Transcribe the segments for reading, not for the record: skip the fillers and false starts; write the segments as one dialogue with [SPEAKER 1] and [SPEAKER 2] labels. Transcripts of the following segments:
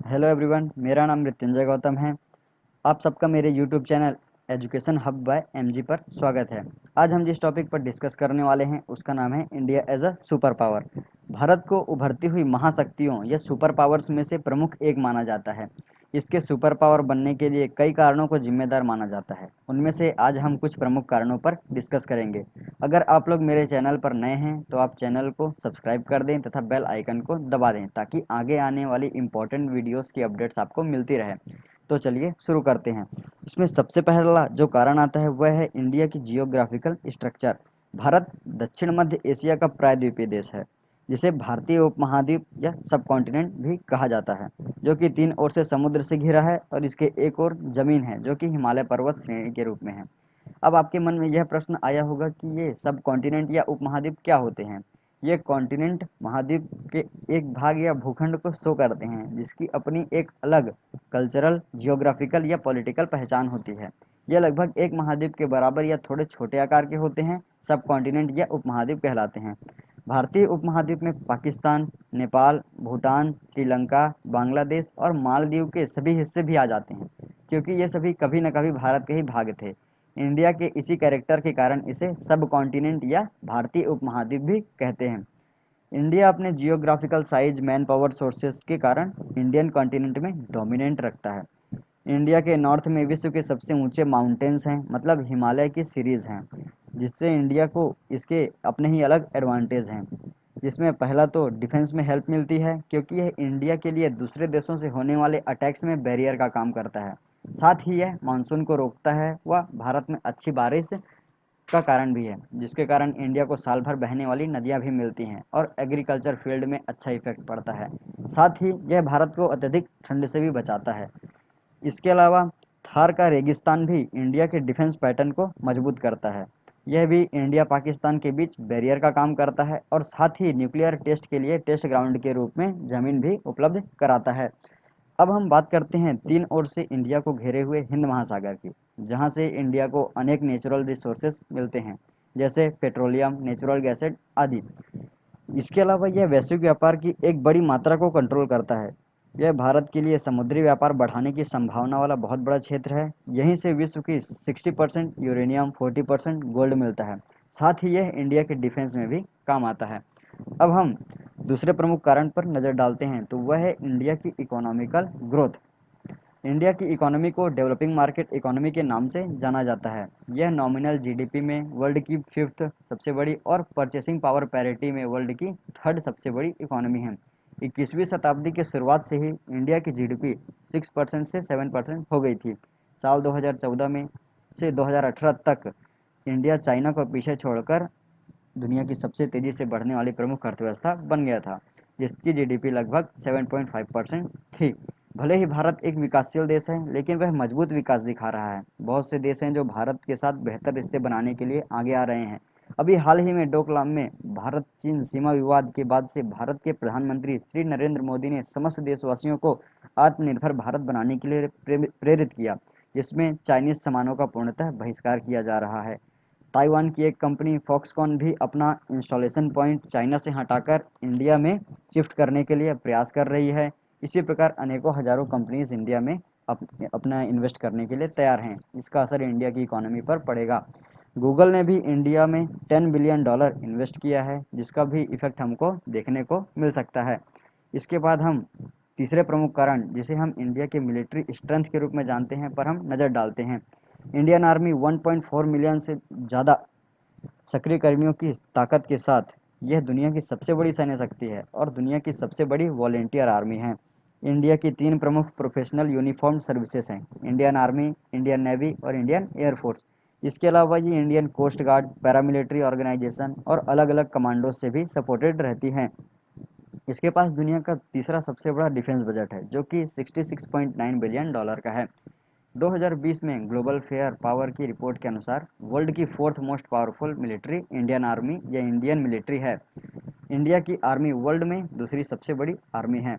[SPEAKER 1] Hello everyone, मेरा नाम मृत्युंजय गौतम है। आप सबका मेरे YouTube channel education hub bye MG पर स्वागत है। आज हम जिस टॉपिक पर डिस्कस करने वाले हैं उसका नाम है India as a superpower. Bharat को उभरती हुई महाशक्तियों या सुपर पावर्स में से प्रमुख एक माना जाता है। इसके सुपर पावर बनने के लिए कई कारणों को जिम्मेदार माना जाता है। उनमें से आज हम कुछ प्रमुख कारणों पर डिस्कस करेंगे। अगर आप लोग मेरे चैनल पर नए हैं तो आप चैनल को सब्सक्राइब कर दें तथा बेल आइकन को दबा दें ताकि आगे आने वाली इंपॉर्टेंट वीडियोस की अपडेट्स आपको मिलती रहे। तो चलिए शुरू करते हैं। इसमें सबसे पहला जो कारण आता है वह है इंडिया की जियोग्राफिकल स्ट्रक्चर। भारत दक्षिण मध्य एशिया का प्रायद्वीपीय देश है, जिसे भारतीय उपमहाद्वीप या सब कॉन्टिनेंट भी कहा जाता है, जो कि तीन ओर से समुद्र से घिरा है और इसके एक ओर जमीन है जो कि हिमालय पर्वत श्रेणी के रूप में है। अब आपके मन में यह प्रश्न आया होगा कि ये सब कॉन्टिनेंट या उपमहाद्वीप क्या होते हैं। ये कॉन्टिनेंट महाद्वीप के एक भाग या भूखंड को शो करते हैं जिसकी अपनी एक अलग कल्चरल, जियोग्राफिकल या पॉलिटिकल पहचान होती है। यह लगभग एक महाद्वीप के बराबर या थोड़े छोटे आकार के होते हैं। सब कॉन्टिनेंट या उपमहाद्वीप कहलाते हैं। भारतीय उपमहाद्वीप में पाकिस्तान, नेपाल, भूटान, श्रीलंका, बांग्लादेश और मालदीव के सभी हिस्से भी आ जाते हैं, क्योंकि ये सभी कभी न कभी भारत के ही भाग थे। इंडिया के इसी कैरेक्टर के कारण इसे सब कॉन्टिनेंट या भारतीय उपमहाद्वीप भी कहते हैं। इंडिया अपने geographical size, man power sources के कारण इंडियन कॉन्टिनेंट में डोमिनेंट रखता है। इंडिया के नॉर्थ में विश्व के सबसे ऊंचे माउंटेन्स हैं, मतलब हिमालय की सीरीज़ हैं, जिससे इंडिया को इसके अपने ही अलग एडवांटेज हैं। जिसमें पहला तो डिफेंस में हेल्प मिलती है, क्योंकि यह इंडिया के लिए दूसरे देशों से होने वाले अटैक्स में बैरियर का काम करता है। साथ ही यह मानसून को रोकता है व भारत में अच्छी बारिश का कारण भी है, जिसके कारण इंडिया को साल भर बहने वाली नदियाँ भी मिलती हैं और एग्रीकल्चर फील्ड में अच्छा इफेक्ट पड़ता है। साथ ही यह भारत को अत्यधिक ठंड से भी बचाता है। इसके अलावा थार का रेगिस्तान भी इंडिया के डिफेंस पैटर्न को मजबूत करता है। यह भी इंडिया पाकिस्तान के बीच बैरियर का काम करता है और साथ ही न्यूक्लियर टेस्ट के लिए टेस्ट ग्राउंड के रूप में जमीन भी उपलब्ध कराता है। अब हम बात करते हैं तीन ओर से इंडिया को घेरे हुए हिंद महासागर की, जहां से इंडिया को अनेक नेचुरल रिसोर्सेज मिलते हैं, जैसे पेट्रोलियम, नेचुरल गैसेड आदि। इसके अलावा यह वैश्विक व्यापार की एक बड़ी मात्रा को कंट्रोल करता है। यह भारत के लिए समुद्री व्यापार बढ़ाने की संभावना वाला बहुत बड़ा क्षेत्र है। यहीं से विश्व की 60% यूरेनियम, 40% गोल्ड मिलता है। साथ ही यह इंडिया के डिफेंस में भी काम आता है। अब हम दूसरे प्रमुख कारण पर नज़र डालते हैं, तो वह है इंडिया की इकोनॉमिकल ग्रोथ। इंडिया की इकोनॉमी को डेवलपिंग मार्केट इकोनॉमी के नाम से जाना जाता है। यह नॉमिनल जीडीपी में वर्ल्ड की फिफ्थ सबसे बड़ी और परचेसिंग पावर पैरिटी में वर्ल्ड की थर्ड सबसे बड़ी इकोनॉमी है। 21वीं शताब्दी के शुरुआत से ही इंडिया की जीडीपी 6% से 7% हो गई थी। साल 2014 में से 2018 तक इंडिया चाइना को पीछे छोड़कर दुनिया की सबसे तेज़ी से बढ़ने वाली प्रमुख अर्थव्यवस्था बन गया था, जिसकी जीडीपी लगभग 7.5% थी। भले ही भारत एक विकासशील देश है, लेकिन वह मजबूत विकास दिखा रहा है। बहुत से देश हैं जो भारत के साथ बेहतर रिश्ते बनाने के लिए आगे आ रहे हैं। अभी हाल ही में डोकलाम में भारत चीन सीमा विवाद के बाद से भारत के प्रधानमंत्री श्री नरेंद्र मोदी ने समस्त देशवासियों को आत्मनिर्भर भारत बनाने के लिए प्रेरित किया, जिसमें चाइनीज सामानों का पूर्णतः बहिष्कार किया जा रहा है। ताइवान की एक कंपनी फॉक्सकॉन भी अपना इंस्टॉलेशन पॉइंट चाइना से हटाकर इंडिया में शिफ्ट करने के लिए प्रयास कर रही है। इसी प्रकार अनेकों हजारों कंपनीज इंडिया में अपना इन्वेस्ट करने के लिए तैयार हैं। इसका असर इंडिया की इकोनॉमी पर पड़ेगा। गूगल ने भी इंडिया में $10 बिलियन इन्वेस्ट किया है, जिसका भी इफेक्ट हमको देखने को मिल सकता है। इसके बाद हम तीसरे प्रमुख कारण, जिसे हम इंडिया के मिलिट्री स्ट्रेंथ के रूप में जानते हैं, पर हम नज़र डालते हैं। इंडियन आर्मी 1.4 मिलियन से ज़्यादा सक्रिय कर्मियों की ताकत के साथ यह दुनिया की सबसे बड़ी सैन्य शक्ति है और दुनिया की सबसे बड़ी वॉलेंटियर आर्मी है। इंडिया की तीन प्रमुख प्रोफेशनल यूनिफॉर्म सर्विसेज हैं: इंडियन आर्मी, इंडियन नेवी और इंडियन एयरफोर्स। इसके अलावा ये Indian Coast Guard, paramilitary organisation और अलग अलग कमांडो से भी सपोर्टेड रहती हैं। इसके पास दुनिया का तीसरा सबसे बड़ा डिफेंस बजट है, जो कि $66.9 बिलियन का है। 2020 में ग्लोबल फेयर पावर की रिपोर्ट के अनुसार वर्ल्ड की fourth most powerful military Indian army या इंडियन मिलिट्री है। इंडिया की आर्मी वर्ल्ड में दूसरी सबसे बड़ी आर्मी है।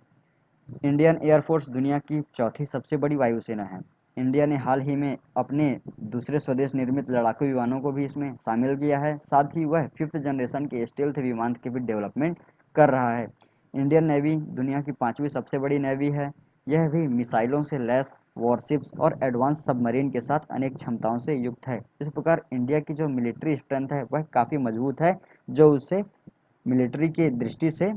[SPEAKER 1] इंडियन एयरफोर्स दुनिया की चौथी सबसे बड़ी वायुसेना है। इंडिया ने हाल ही में अपने दूसरे स्वदेश निर्मित लड़ाकू विमानों को भी इसमें शामिल किया है। साथ ही वह फिफ्थ जनरेशन के स्टेल्थ विमान की भी डेवलपमेंट कर रहा है। इंडियन नेवी दुनिया की पांचवी सबसे बड़ी नेवी है। यह भी मिसाइलों से लैस वॉरशिप्स और एडवांस सबमरीन के साथ अनेक क्षमताओं से युक्त है। इस प्रकार इंडिया की जो मिलिट्री स्ट्रेंथ है वह काफ़ी मजबूत है, जो उसे मिलिट्री की दृष्टि से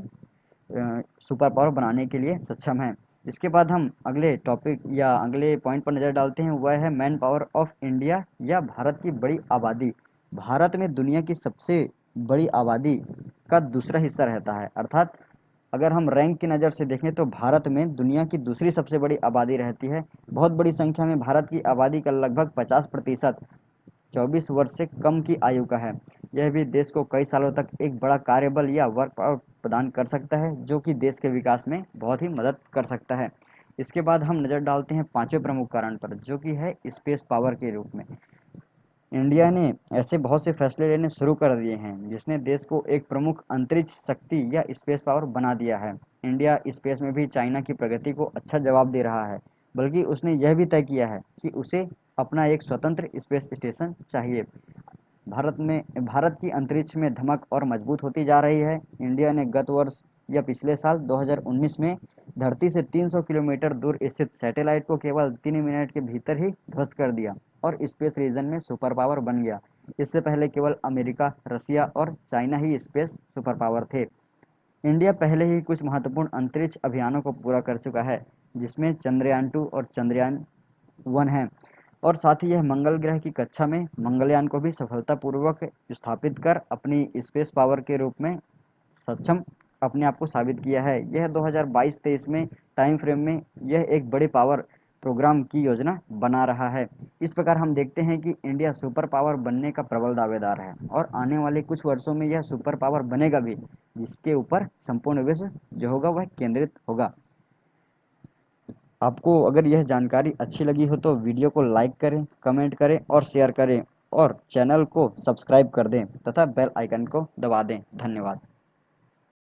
[SPEAKER 1] सुपर पावर बनाने के लिए सक्षम है। इसके बाद हम अगले टॉपिक या अगले पॉइंट पर नज़र डालते हैं, वह है मैन पावर ऑफ इंडिया या भारत की बड़ी आबादी। भारत में दुनिया की सबसे बड़ी आबादी का दूसरा हिस्सा रहता है, अर्थात अगर हम रैंक की नज़र से देखें तो भारत में दुनिया की दूसरी सबसे बड़ी आबादी रहती है। बहुत बड़ी संख्या में भारत की आबादी का लगभग 50% 24 वर्ष से कम की आयु का है। यह भी देश को कई सालों तक एक बड़ा कार्यबल या वर्क पावर प्रदान कर सकता है, जो कि देश के विकास में बहुत ही मदद कर सकता है। इसके बाद हम नज़र डालते हैं पांचवें प्रमुख कारण पर, जो कि है स्पेस पावर के रूप में। इंडिया ने ऐसे बहुत से फैसले लेने शुरू कर दिए हैं जिसने देश को एक प्रमुख अंतरिक्ष शक्ति या स्पेस पावर बना दिया है। इंडिया स्पेस में भी चाइना की प्रगति को अच्छा जवाब दे रहा है, बल्कि उसने यह भी तय किया है कि उसे अपना एक स्वतंत्र स्पेस स्टेशन चाहिए। भारत की अंतरिक्ष में धमक और मजबूत होती जा रही है। इंडिया ने गत वर्ष या पिछले साल 2019 में धरती से 300 किलोमीटर दूर स्थित सैटेलाइट को केवल 3 मिनट के भीतर ही ध्वस्त कर दिया और स्पेस रीजन में सुपर पावर बन गया। इससे पहले केवल अमेरिका, रसिया और चाइना ही स्पेस सुपर पावर थे। इंडिया पहले ही कुछ महत्वपूर्ण अंतरिक्ष अभियानों को पूरा कर चुका है, जिसमें चंद्रयान 2 और चंद्रयान 1 है, और साथ ही यह मंगल ग्रह की कक्षा में मंगलयान को भी सफलतापूर्वक स्थापित कर अपनी स्पेस पावर के रूप में सक्षम अपने आप को साबित किया है। यह 2022-23 में टाइम फ्रेम में यह एक बड़े पावर प्रोग्राम की योजना बना रहा है। इस प्रकार हम देखते हैं कि इंडिया सुपर पावर बनने का प्रबल दावेदार है और आने वाले कुछ वर्षों में यह सुपर पावर बनेगा भी, जिसके ऊपर संपूर्ण विश्व जो होगा वह केंद्रित होगा। आपको अगर यह जानकारी अच्छी लगी हो तो वीडियो को लाइक करें, कमेंट करें और शेयर करें, और चैनल को सब्सक्राइब कर दें तथा बेल आइकन को दबा दें। धन्यवाद।